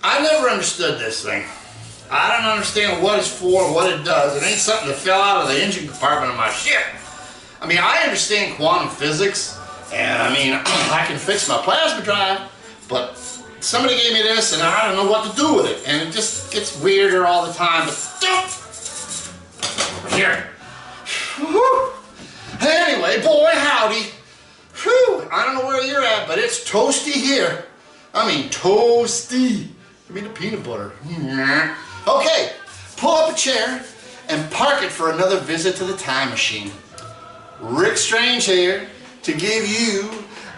I never understood this thing. I don't understand what it's for, what it does. It ain't something that fell out of the engine compartment of my ship. I mean, I understand quantum physics, and I mean, I can fix my plasma drive, but somebody gave me this, and I don't know what to do with it, and it just gets weirder all the time. But here. Whew. Anyway, boy, howdy. Whew. I don't know where you're at, but it's toasty here. I mean, toasty. Give me the peanut butter. Okay, pull up a chair and park it for another visit to the time machine. Rick Strange here to give you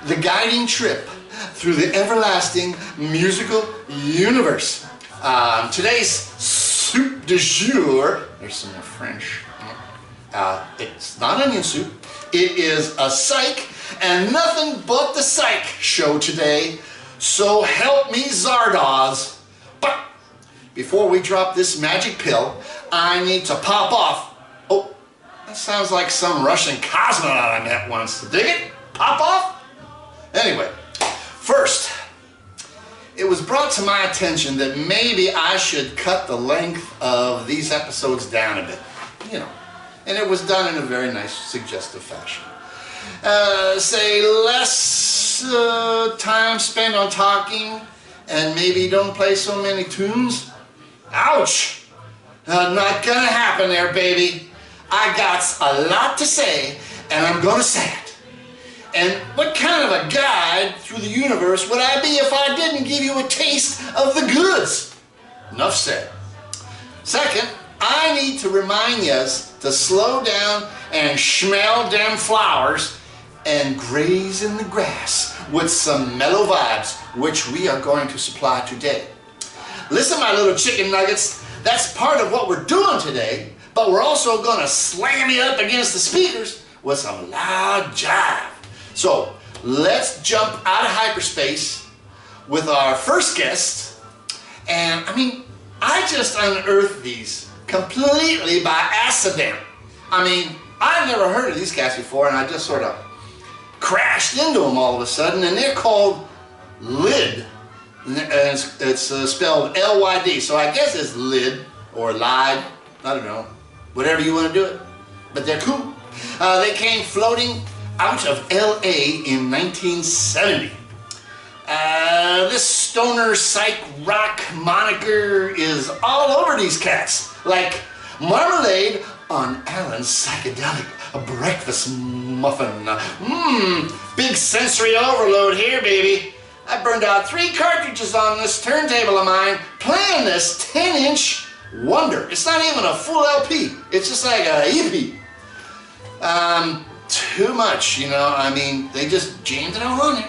the guiding trip through the everlasting musical universe. Today's soup du jour, there's some more French. It's not onion soup. It is a psych and nothing but the psych show today. So help me Zardoz. But before we drop this magic pill, I need to pop off. Oh, that sounds like some Russian cosmonaut I met once. Dig it? Pop off? Anyway, first, it was brought to my attention that maybe I should cut the length of these episodes down a bit. You know, and it was done in a very nice, suggestive fashion. Say less time spent on talking and maybe don't play so many tunes. Ouch! Not gonna happen there, baby. I got a lot to say, and I'm gonna say it. And what kind of a guide through the universe would I be if I didn't give you a taste of the goods? Enough said. Second, I need to remind yous to slow down and smell them flowers and graze in the grass with some mellow vibes, which we are going to supply today. Listen, my little chicken nuggets, that's part of what we're doing today, but we're also gonna slam you up against the speakers with some loud jive. So let's jump out of hyperspace with our first guest. And I mean, I just unearthed these completely by accident. I mean, I've never heard of these cats before, and I just sort of crashed into them all of a sudden, and they're called Lyd. It's spelled L-Y-D, so I guess it's Lyd or Lyd, I don't know, whatever you want to do it, but they're cool. They came floating out of L.A. in 1970. This stoner psych rock moniker is all over these cats, like marmalade on Alan's psychedelic breakfast muffin. Big sensory overload here, baby. I burned out 3 cartridges on this turntable of mine playing this 10-inch wonder. It's not even a full LP. It's just like a EP. Too much, you know. I mean, they just jammed it all on there.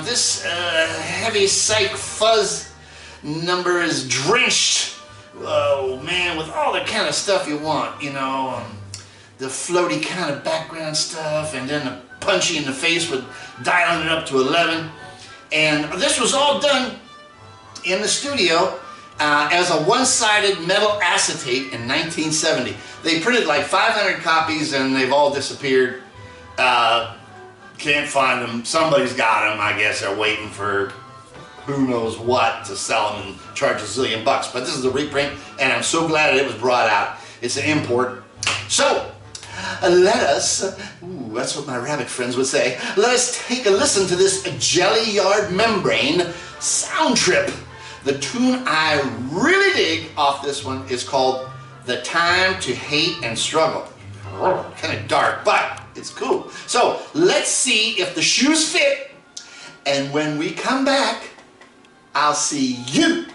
This heavy psych fuzz number is drenched, oh man, with all the kind of stuff you want, you know. The floaty kind of background stuff, and then the punchy in the face with dialing it up to 11. And this was all done in the studio as a one-sided metal acetate in 1970. They printed like 500 copies and they've all disappeared. Can't find them. Somebody's got them. I guess they're waiting for who knows what to sell them and charge $1 zillion. But this is a reprint, and I'm so glad it was brought out. It's an import. So let us, ooh, that's what my rabbit friends would say, let us take a listen to this Jelly Yard Membrane sound trip. The tune I really dig off this one is called The Time to Hate and Struggle. Kind of dark, but it's cool. So let's see if the shoes fit, and when we come back, I'll see you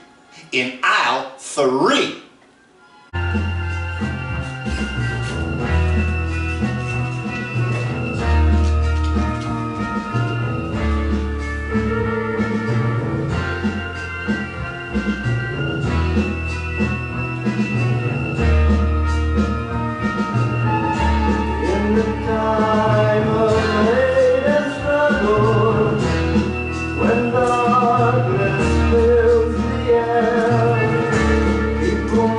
in aisle 3. When darkness fills the air, people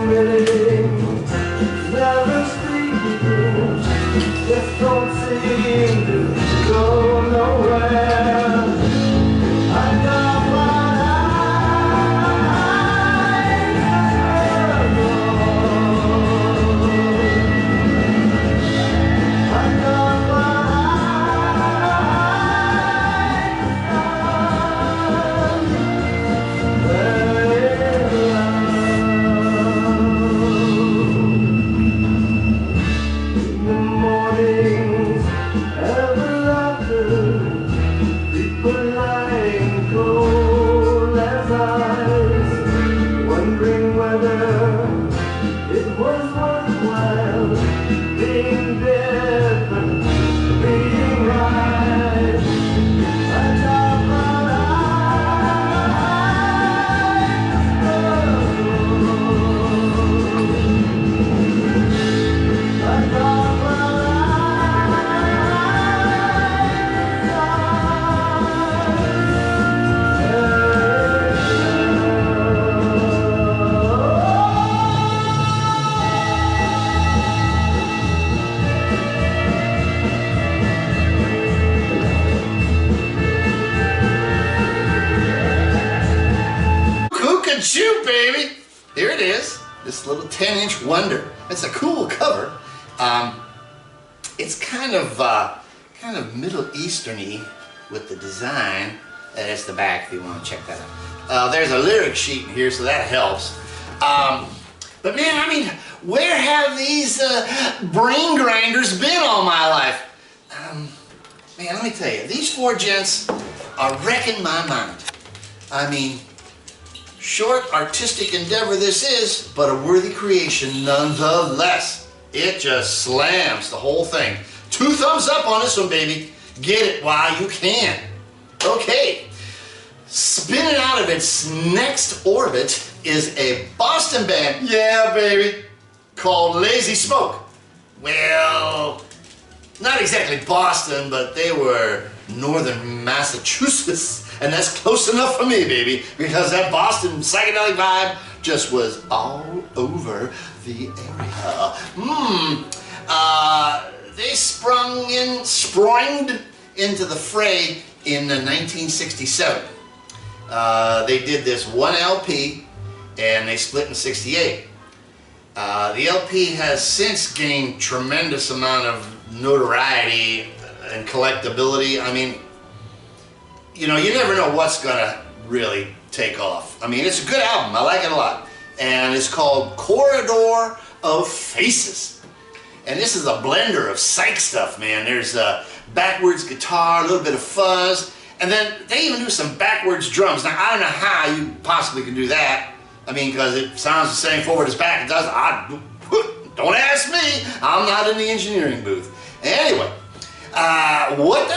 Shoot, baby! Here it is, this little 10-inch wonder. It's a cool cover. It's kind of Middle Eastern-y with the design. That's the back if you want to check that out. There's a lyric sheet in here, so that helps. But man, I mean, where have these brain grinders been all my life? Man, let me tell you, these four gents are wrecking my mind. I mean, short artistic endeavor this is, but a worthy creation nonetheless. It just slams the whole thing. 2 thumbs up on this one, baby. Get it while you can. Okay. Spinning out of its next orbit is a Boston band, yeah baby, called Lazy Smoke. Well, not exactly Boston, but they were northern Massachusetts, and that's close enough for me, baby, because that Boston psychedelic vibe just was all over the area. They sprung into the fray in 1967. They did this one LP, and they split in '68. The LP has since gained tremendous amount of notoriety and collectability. I mean, you know, you never know what's gonna really take off. I mean, it's a good album. I like it a lot. And it's called Corridor of Faces. And this is a blender of psych stuff, man. There's a backwards guitar, a little bit of fuzz, and then they even do some backwards drums. Now, I don't know how you possibly can do that. I mean, because it sounds the same forward as back. It does. Don't ask me. I'm not in the engineering booth. Anyway, well,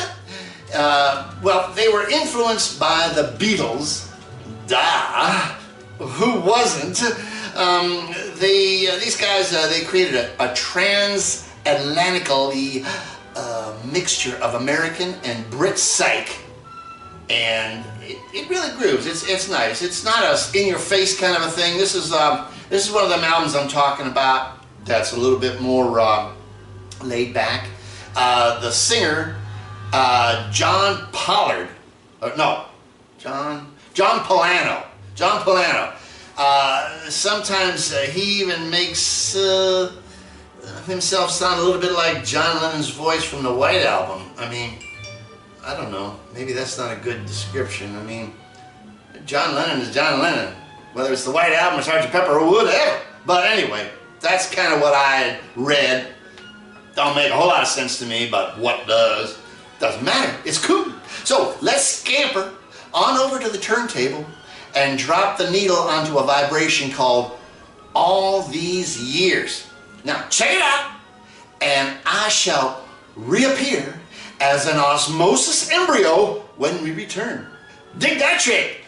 they were influenced by the Beatles. Duh. Who wasn't? These guys, they created a transatlantically mixture of American and Brit psych, and it really grooves. It's nice. It's not a in-your-face kind of a thing. This is one of them albums I'm talking about that's a little bit more laid back. The singer, John Polano. Sometimes he even makes himself sound a little bit like John Lennon's voice from the White Album. I mean, I don't know. Maybe that's not a good description. I mean, John Lennon is John Lennon, whether it's the White Album or Sgt. Pepper or whatever. But anyway, that's kind of what I read. Don't make a whole lot of sense to me, but what does? Doesn't matter. It's cool. So let's scamper on over to the turntable and drop the needle onto a vibration called All These Years. Now check it out, and I shall reappear as an osmosis embryo when we return. Dig that trick!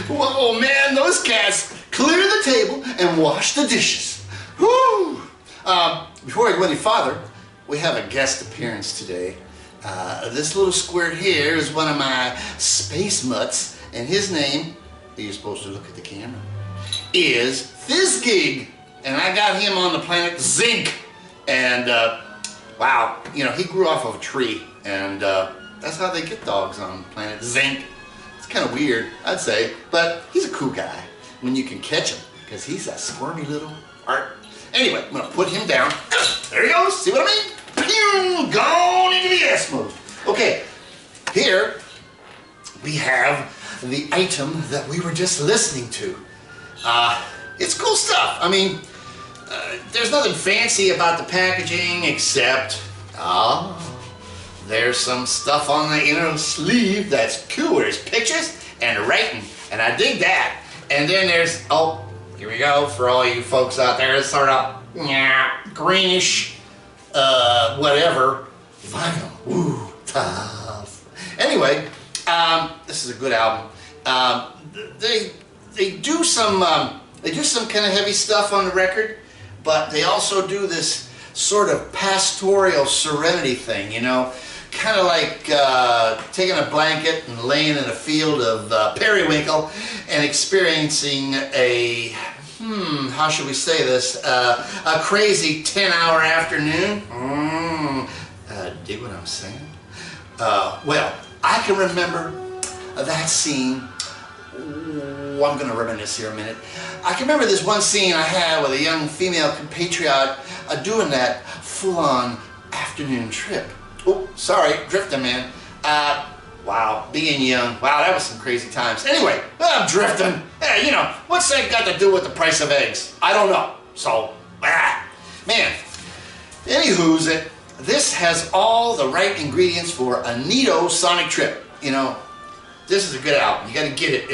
Whoa, man, those cats clearly and wash the dishes. Woo! Before I go any farther, we have a guest appearance today. This little squirt here is one of my space mutts, and his name, you're supposed to look at the camera, is Fizzgig. And I got him on the planet Zinc. And wow, you know, he grew off of a tree, and that's how they get dogs on planet Zinc. It's kind of weird, I'd say, but he's a cool guy when you can catch him, because he's a squirmy little art. Anyway, I'm gonna put him down. There he goes, see what I mean? Pew, gone into the S mode. Okay, here we have the item that we were just listening to. It's cool stuff. I mean, there's nothing fancy about the packaging except, there's some stuff on the inner sleeve that's cool. There's pictures and writing, and I dig that. And then there's, oh, here we go, for all you folks out there, it's sort of greenish, whatever, vinyl. Ooh, tough. Anyway, this is a good album. They do some kind of heavy stuff on the record, but they also do this sort of pastoral serenity thing, you know, kind of like taking a blanket and laying in a field of periwinkle and experiencing a, how should we say this, a crazy 10-hour afternoon. Dig what I'm saying? Well, I can remember that scene. I'm going to reminisce here a minute. I can remember this one scene I had with a young female compatriot doing that full-on afternoon trip. Oh, sorry, drifting, man. Wow, being young. Wow, that was some crazy times. Anyway, I'm drifting. Hey, you know, what's that got to do with the price of eggs? I don't know. So, man. Anywho's it. This has all the right ingredients for a neato sonic trip. You know, this is a good album. You got to get it.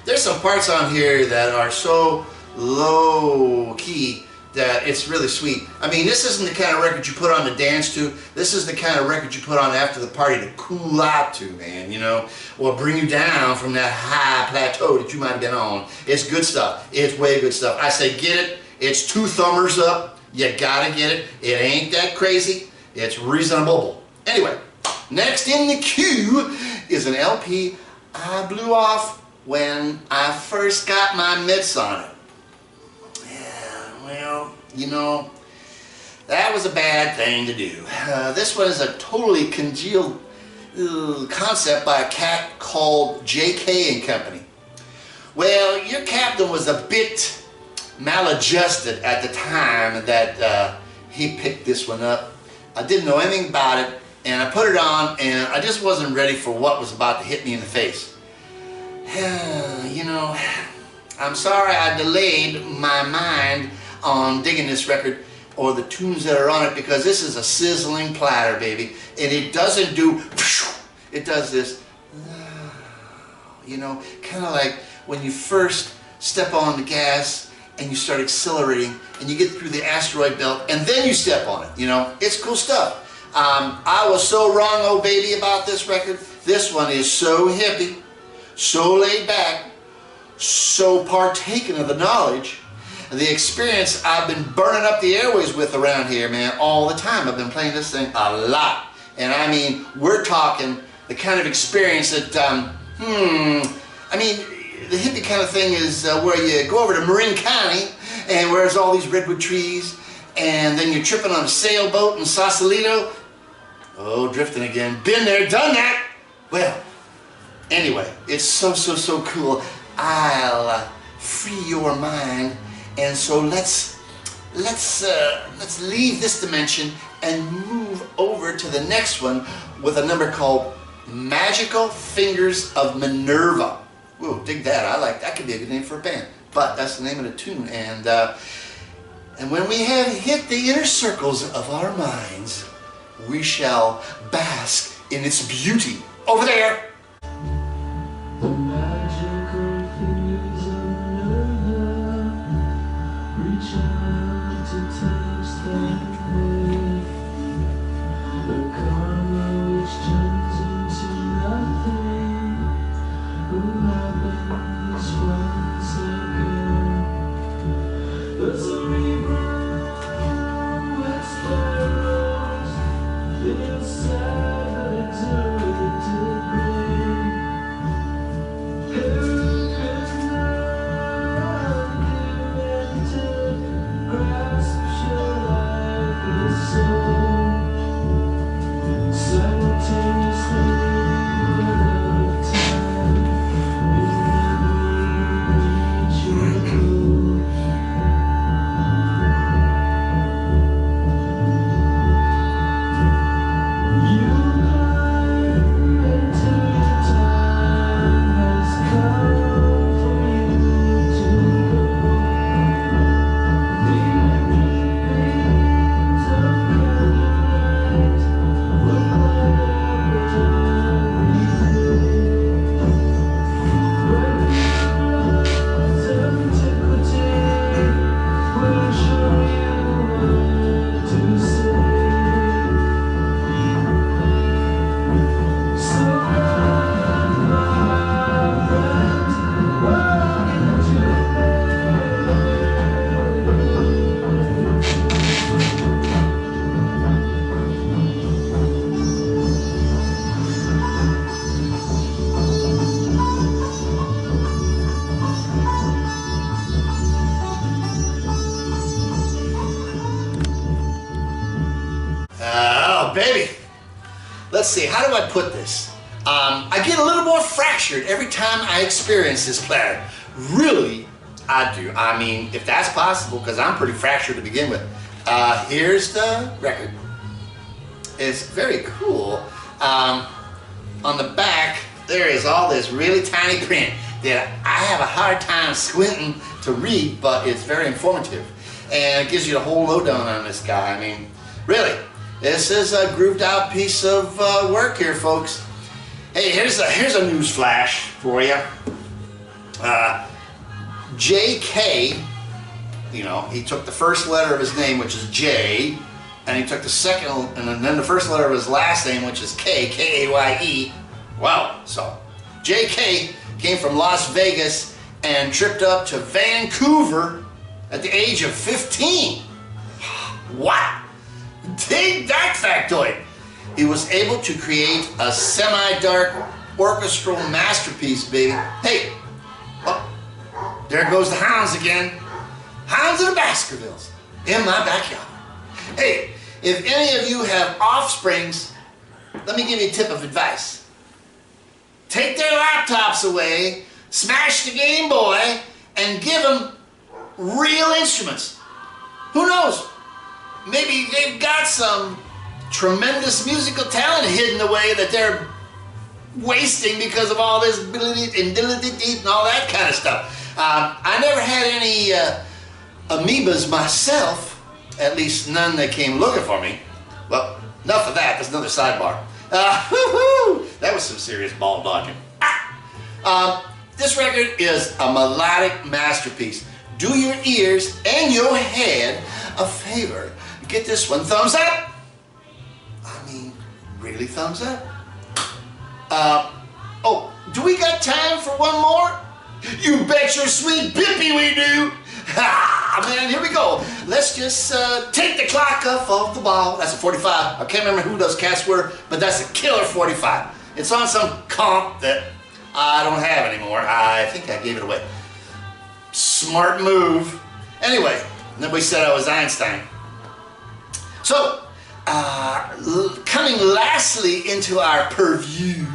There's some parts on here that are so low key that it's really sweet. I mean, this isn't the kind of record you put on to dance to. This is the kind of record you put on after the party to cool out to, man, you know, or bring you down from that high plateau that you might have been on. It's good stuff. It's way good stuff. I say get it. It's 2 thumbers up. You gotta get it. It ain't that crazy. It's reasonable. Anyway, next in the queue is an LP I blew off when I first got my mitts on it. Yeah, well, you know, that was a bad thing to do. This was a totally congealed concept by a cat called J.K. and Company. Well, your captain was a bit maladjusted at the time that he picked this one up. I didn't know anything about it, and I put it on, and I just wasn't ready for what was about to hit me in the face. You know, I'm sorry I delayed my mind on digging this record or the tunes that are on it, because this is a sizzling platter, baby, and it doesn't do, it does this, you know, kind of like when you first step on the gas and you start accelerating and you get through the asteroid belt and then you step on it, you know. It's cool stuff. I was so wrong, oh baby, about this record. This one is so hippie, so laid back, so partaken of the knowledge and the experience I've been burning up the airways with around here, man, all the time. I've been playing this thing a lot. And I mean, we're talking the kind of experience that, I mean, the hippie kind of thing is where you go over to Marin County and where there's all these redwood trees, and then you're tripping on a sailboat in Sausalito. Oh, drifting again. Been there, done that. Well, anyway, it's so cool. I'll free your mind, and so let's leave this dimension and move over to the next one with a number called Magical Fingers of Minerva. Whoa, dig that. I like that. Could be a good name for a band. But that's the name of the tune. And when we have hit the inner circles of our minds, we shall bask in its beauty. Over there. The magical fingers of Minerva reach out to touch that wave. The karma which turns into nothing, who happens once again. let's see, how do I put this? I get a little more fractured every time I experience this planet. Really, I do. I mean, if that's possible, because I'm pretty fractured to begin with. Here's the record. It's very cool. On the back, there is all this really tiny print that I have a hard time squinting to read, but it's very informative. And it gives you the whole lowdown on this guy. I mean, really, this is a grooved out piece of work here, folks. Hey, here's a news flash for you. J.K., you know, he took the first letter of his name, which is J, and he took the second, and then the first letter of his last name, which is K, K-A-Y-E. Wow, so J.K. came from Las Vegas and tripped up to Vancouver at the age of 15. Wow, dig that factoid. He was able to create a semi-dark orchestral masterpiece, baby. Hey, oh, there goes the hounds again. Hounds of the Baskervilles in my backyard. Hey, if any of you have offsprings, let me give you a tip of advice. Take their laptops away, smash the Game Boy, and give them real instruments. Who knows? Maybe they've got some tremendous musical talent hidden away that they're wasting because of all this and all that kind of stuff. I never had any amoebas myself, at least none that came looking for me. Well, enough of that, that's another sidebar. That was some serious ball dodging. This record is a melodic masterpiece. Do your ears and your head a favor. Get this one thumbs up. I mean, really thumbs up. Oh, do we got time for one more? You bet your sweet bippy we do. Man, here we go. Let's just take the clock off the ball. That's a 45. I can't remember who those cats were, but that's a killer 45. It's on some comp that I don't have anymore. I think I gave it away. Smart move. Anyway, nobody said I was Einstein. So, coming lastly into our purview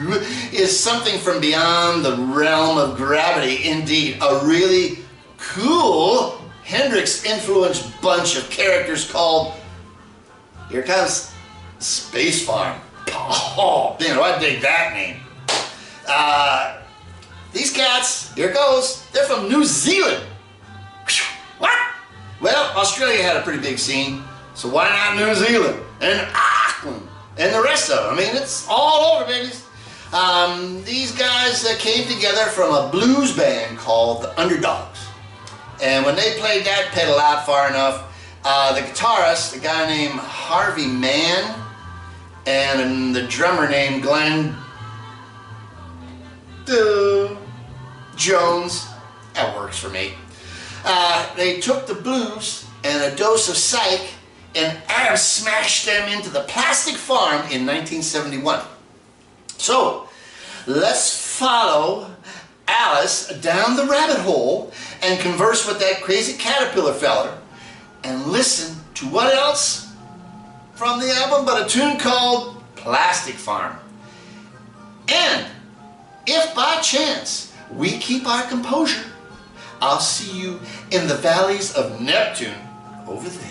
is something from beyond the realm of gravity. Indeed, a really cool Hendrix-influenced bunch of characters called, here comes, Space Farm. Oh, man, do I dig that name. These cats, here it goes, they're from New Zealand. What? Well, Australia had a pretty big scene, so why not New Zealand and Auckland and the rest of them? I mean, it's all over, babies. These guys came together from a blues band called the Underdogs. And when they played that pedal out far enough, the guitarist, a guy named Harvey Mann, and the drummer named Glenn Jones, that works for me. They took the blues and a dose of psych and smashed them into the Plastic Farm in 1971. So, let's follow Alice down the rabbit hole and converse with that crazy caterpillar feller and listen to what else from the album but a tune called Plastic Farm. And if by chance we keep our composure, I'll see you in the valleys of Neptune over there.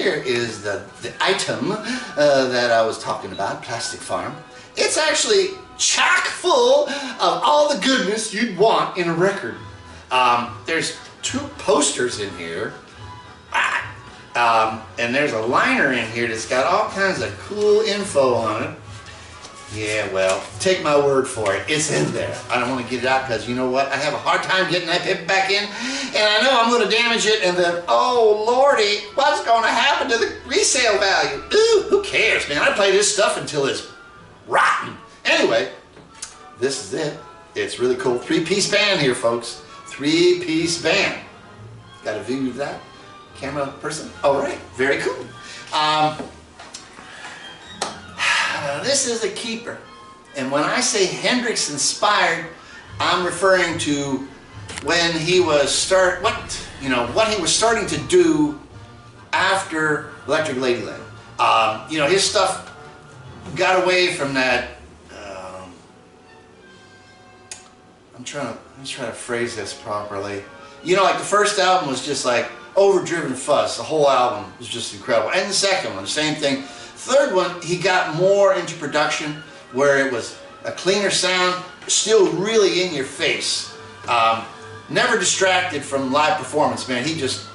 here is the item that I was talking about, Plastic Farm. It's actually chock full of all the goodness you'd want in a record. There's 2 posters in here. And there's a liner in here that's got all kinds of cool info on it. Yeah, well, take my word for it. It's in there. I don't want to get it out because you know what? I have a hard time getting that paper back in. And I know I'm going to damage it and then, oh lordy, what's going to happen to the resale value? Ooh, who cares, man? I play this stuff until it's rotten. Anyway, this is it. It's really cool. 3-piece band here, folks. 3-piece band. Got a view of that? Camera person? All right, very cool. This is a keeper. And when I say Hendrix inspired, I'm referring to when he was what he was starting to do after Electric Ladyland. His stuff got away from that. I'm trying to phrase this properly. Like the first album was just like overdriven fuzz. The whole album was just incredible. And the second one, the same thing. Third one, he got more into production where it was a cleaner sound, still really in your face. Never distracted from live performance, man. He just,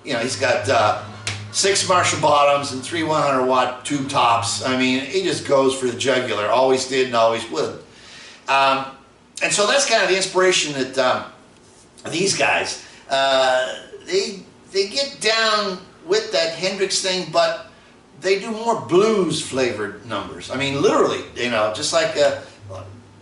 he's got 6 Marshall bottoms and 3 100-watt tube tops. I mean, he just goes for the jugular. Always did and always would. And so that's kind of the inspiration that these guys, they get down with that Hendrix thing, but they do more blues flavored numbers. I mean, literally, just like,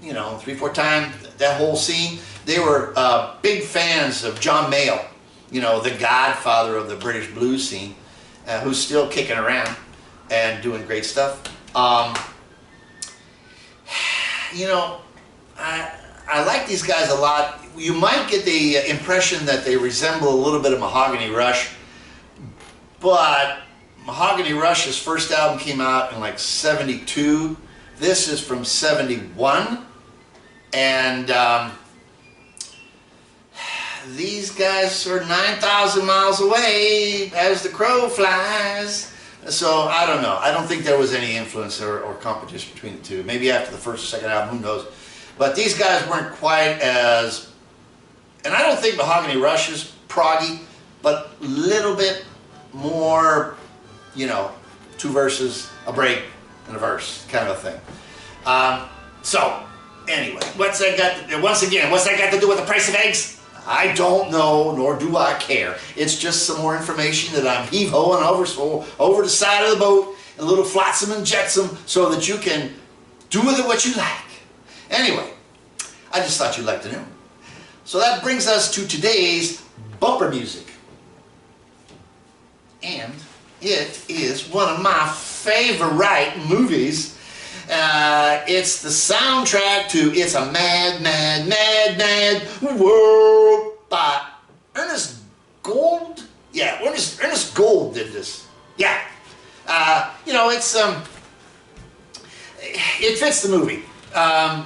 3/4 Time, that whole scene. They were big fans of John Mayall, the godfather of the British blues scene, who's still kicking around and doing great stuff. I like these guys a lot. You might get the impression that they resemble a little bit of Mahogany Rush, but Mahogany Rush's first album came out in like '72. This is from '71, and these guys are 9,000 miles away as the crow flies. So I don't know. I don't think there was any influence or competition between the two. Maybe after the first or second album, who knows? But these guys weren't quite as, and I don't think Mahogany Rush is proggy, but a little bit more, 2 verses, a break, and a verse, kind of a thing. So, anyway, what's that got to do with the price of eggs? I don't know, nor do I care. It's just some more information that I'm heave-hoing over the side of the boat, a little flotsam and jetsam, so that you can do with it what you like. Anyway, I just thought you'd like to know. So that brings us to today's bumper music. And it is one of my favorite movies. It's the soundtrack to It's a Mad, Mad, Mad, Mad World by Ernest Gold. Yeah, Ernest Gold did this. Yeah. It fits the movie. And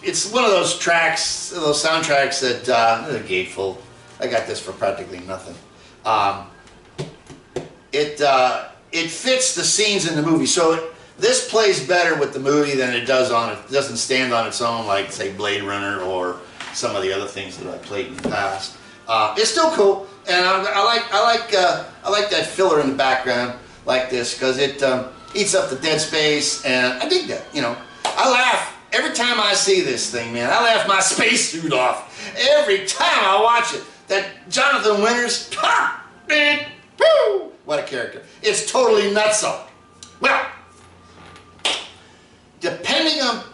it's one of those tracks, those soundtracks that, they're gatefold. I got this for practically nothing. It fits the scenes in the movie. So this plays better with the movie than it does on it. It doesn't stand on its own like, say, Blade Runner or some of the other things that I played in the past. It's still cool, and I like that filler in the background like this because it eats up the dead space, and I dig that. I laugh every time I see this thing, man. I laugh my spacesuit off every time I watch it. That Jonathan Winters, ha, man, woo, what a character. It's totally nutso. Well, depending on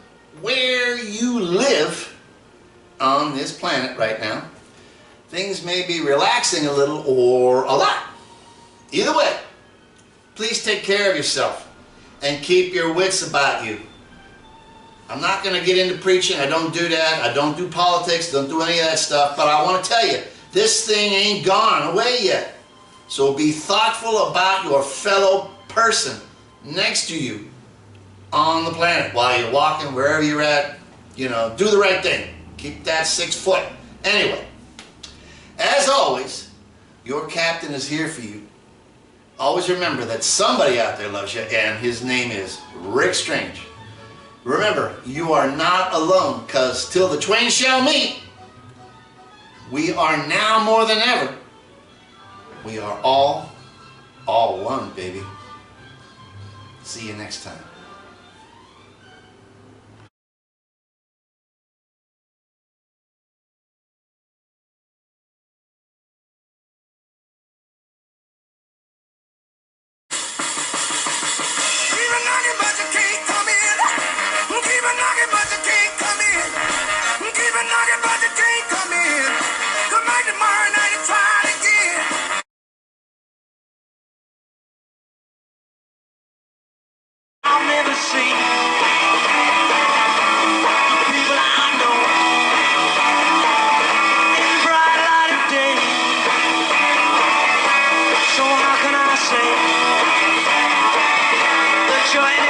where you live on this planet right now, things may be relaxing a little or a lot. Either way, please take care of yourself and keep your wits about you. I'm not going to get into preaching. I don't do that. I don't do politics. Don't do any of that stuff. But I want to tell you, this thing ain't gone away yet. So be thoughtful about your fellow person next to you on the planet while you're walking, wherever you're at. Do the right thing. Keep that 6 foot. Anyway, as always, your captain is here for you. always remember that somebody out there loves you, and his name is Rick Strange. Remember, you are not alone, because till the twain shall meet, we are now more than ever. We are all one, baby. See you next time. I'll never see people I know in bright light of day. So how can I say that you're